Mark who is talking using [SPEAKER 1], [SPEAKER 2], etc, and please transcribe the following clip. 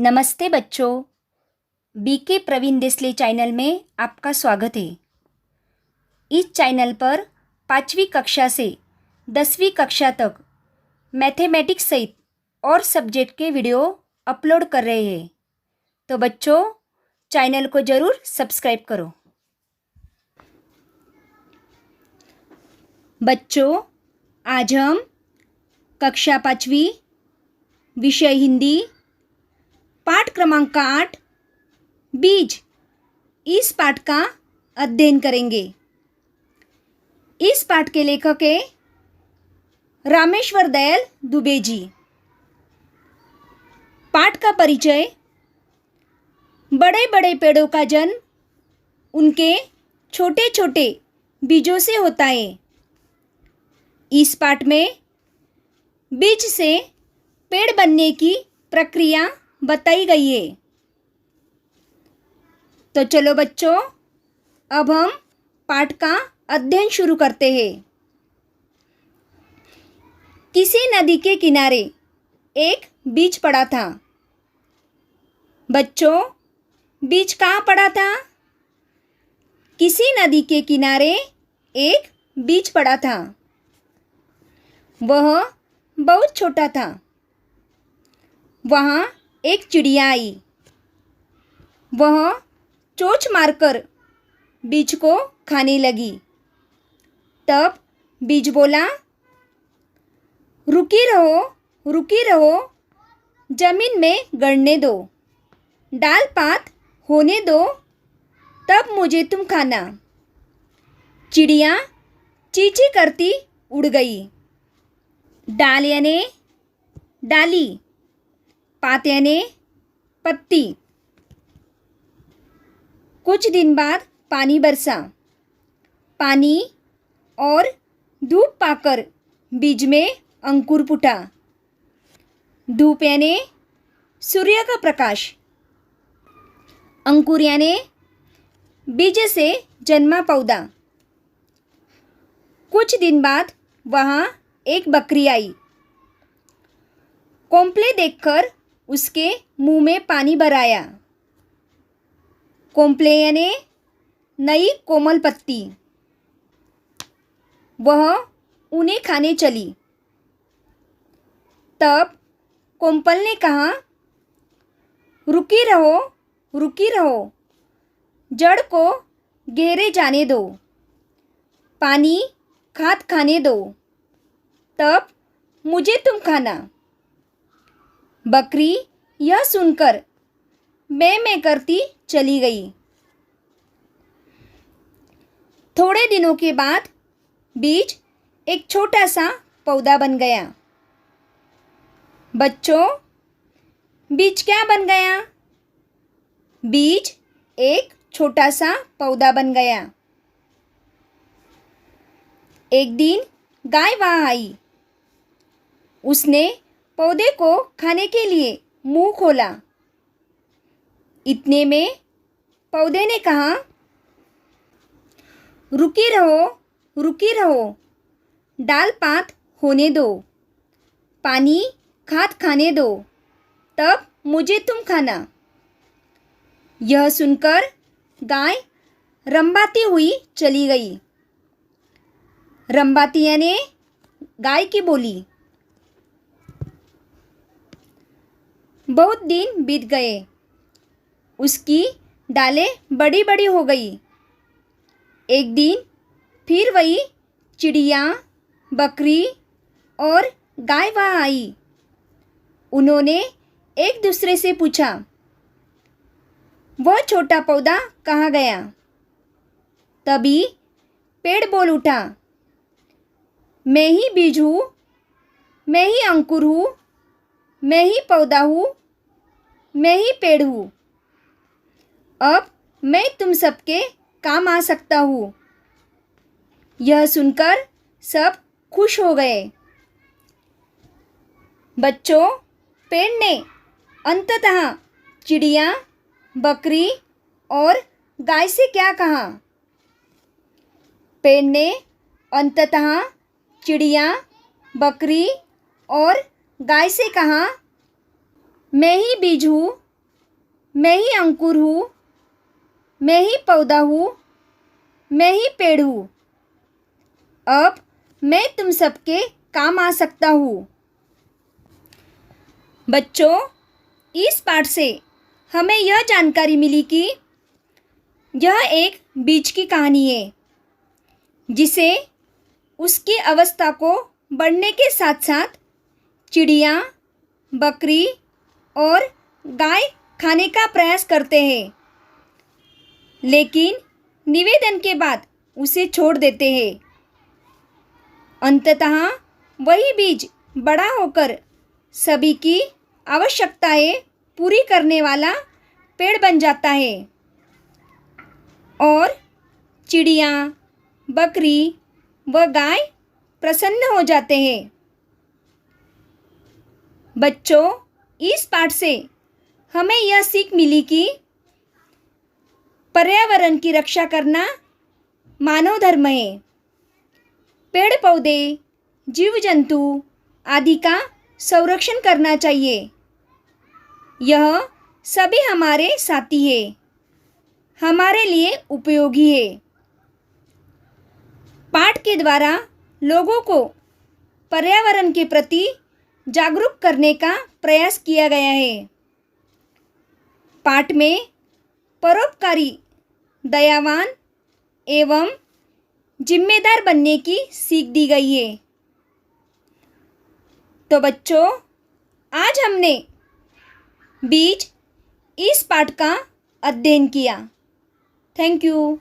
[SPEAKER 1] नमस्ते बच्चों। BK Praveen Desale channel में आपका स्वागत है। इस चैनल पर 5वीं कक्षा से 10वीं कक्षा तक मैथमेटिक्स सहित और सब्जेक्ट के वीडियो अपलोड कर रहे हैं, तो बच्चों चैनल को ज़रूर सब्सक्राइब करो। बच्चों, आज हम कक्षा 5वीं विषय हिंदी पाठ क्रमांक 8 बीज इस पाठ का अध्ययन करेंगे। इस पाठ के लेखक है रामेश्वर दयाल दुबे जी। पाठ का परिचय। बड़े बड़े पेड़ों का जन्म उनके छोटे छोटे बीजों से होता है। इस पाठ में बीज से पेड़ बनने की प्रक्रिया बताई गई है। तो चलो बच्चों, अब हम पाठ का अध्ययन शुरू करते हैं। किसी नदी के किनारे एक बीज पड़ा था। बच्चों, बीज कहाँ पड़ा था? किसी नदी के किनारे एक बीज पड़ा था। वह बहुत छोटा था। वहाँ एक चिड़िया आई। वह चोंच मारकर बीज को खाने लगी। तब बीज बोला, रुकी रहो, जमीन में गड़ने दो, डाल पात होने दो, तब मुझे तुम खाना। चिड़िया चींची करती उड़ गई। डाल यानी डाली, पात यानी पत्ती। कुछ दिन बाद पानी बरसा। पानी और धूप पाकर बीज में अंकुर फूटा। धूप यानी सूर्य का प्रकाश। अंकुर यानी बीज से जन्मा पौधा। कुछ दिन बाद वहाँ एक बकरी आई। कोंपले देखकर उसके मुंह में पानी भराया। कोंपले यानी नई कोमल पत्ती। वह उन्हें खाने चली। तब कोंपल ने कहा, रुकी रहो, जड़ को गहरे जाने दो, पानी खाद खाने दो, तब मुझे तुम खाना। बकरी यह सुनकर मैं करती चली गई। थोड़े दिनों के बाद बीज एक छोटा सा पौधा बन गया। बच्चों, बीज क्या बन गया? बीज एक छोटा सा पौधा बन गया। एक दिन गाय वहाँ आई। उसने पौधे को खाने के लिए मुंह खोला। इतने में पौधे ने कहा, रुकी रहो, डाल पात होने दो, पानी खाद खाने दो, तब मुझे तुम खाना। यह सुनकर गाय रंबाती हुई चली गई। रंबाती यानी गाय की बोली। बहुत दिन बीत गए। उसकी डालें बड़ी बड़ी हो गई। एक दिन फिर वही चिड़िया, बकरी और गाय वहाँ आई। उन्होंने एक दूसरे से पूछा, वह छोटा पौधा कहाँ गया? तभी पेड़ बोल उठा, मैं ही बीज हूँ, मैं ही अंकुर हूँ, मैं ही पौधा हूँ, मैं ही पेड़ हूँ। अब मैं तुम सबके काम आ सकता हूँ। यह सुनकर सब खुश हो गए। बच्चों, पेड़ ने अंततः चिड़िया, बकरी और गाय से क्या कहा? पेड़ ने अंततः चिड़िया, बकरी और गाय से कहा, मैं ही बीज हूँ, मैं ही अंकुर हूँ, मैं ही पौधा हूँ, मैं ही पेड़ हूँ। अब मैं तुम सबके काम आ सकता हूँ। बच्चों, इस पाठ से हमें यह जानकारी मिली कि यह एक बीज की कहानी है जिसे उसकी अवस्था को बढ़ने के साथ साथ चिड़िया, बकरी और गाय खाने का प्रयास करते हैं, लेकिन निवेदन के बाद उसे छोड़ देते हैं। अंततः वही बीज बड़ा होकर सभी की आवश्यकताएं पूरी करने वाला पेड़ बन जाता है और चिड़िया, बकरी व गाय प्रसन्न हो जाते हैं। बच्चों, इस पाठ से हमें यह सीख मिली कि पर्यावरण की रक्षा करना मानव धर्म है। पेड़ पौधे, जीव जंतु आदि का संरक्षण करना चाहिए। यह सभी हमारे साथी हैं, हमारे लिए उपयोगी है। पाठ के द्वारा लोगों को पर्यावरण के प्रति जागरूक करने का प्रयास किया गया है। पाठ में परोपकारी, दयावान एवं जिम्मेदार बनने की सीख दी गई है। तो बच्चों, आज हमने बीज इस पाठ का अध्ययन किया। Thank you.